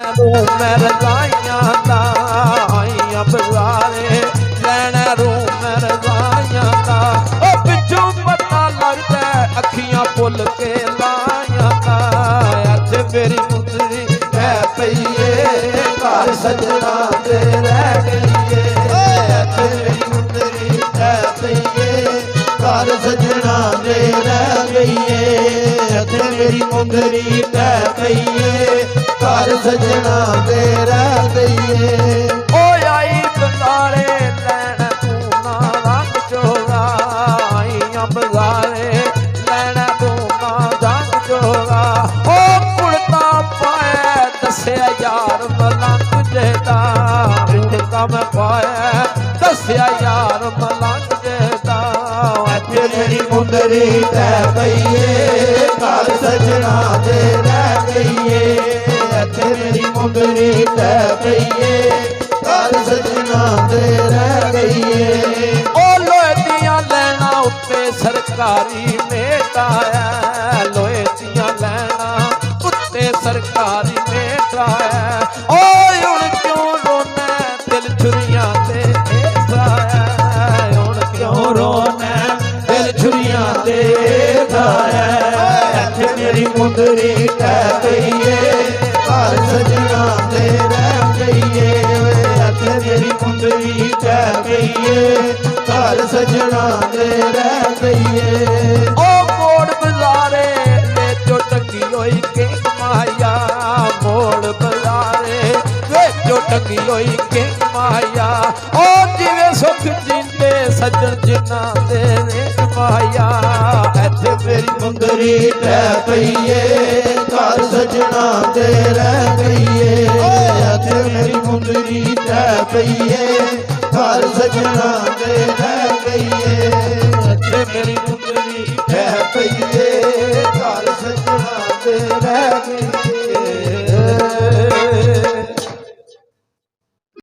मरजाइयां दा आइयां बजारे लैना रू मरजाइयां दा ओ पिछों पता लगदा अखियां पुल के लाइयां दा अज मेरी मुंदरी है पईए घर सजना दे रह गईए अज मेरी मुंदरी है पईए घर सजना दे रह गईए अज मेरी मुंदरी है पईए घर सजना दे रह गईए ओ आई बजारे लैना तू ना रंग चोगा आइयां बजारे लैना तू ना रंग चोगा ओ कुड़ता पाया दस्या यार मलंग जेदा कुड़ता मैं पाया दस्या यार मलंग जेदा अज मेरी मुंदरी तै पईए घर सजना दे रह गईए मेरी मुंदरी तै पईए घर सजना दे रह गईए ओ लोहे दियां लैना उत्ते सरकारी मेट आया लोहे दियां लैना उत्ते सरकारी मेट आया ओ हुण क्यों रोना दिल छुरियां ते आया हुण क्यों रोना दिल छुरियां ते आया इत्थे मेरी मुंदरी तै पईए घर सजना दे रह गईए अते मेरी मुंदरी तै पईए घर सजना दे रह गईए ओ मोड़ बजारे ले जो टंगी होई के माया मोड़ बजारे ले जो टंगी होई के माया ओ जिवे सुख जींदे सज्जन जिन्ना दे माया अते मेरी मुंदरी तै पईए घर सजना दे रह गईए अते मेरी मुंदरी तै पईए घर सजना दे रह गईए अते मेरी मुंदरी तै पईए घर सजना दे रह गईए।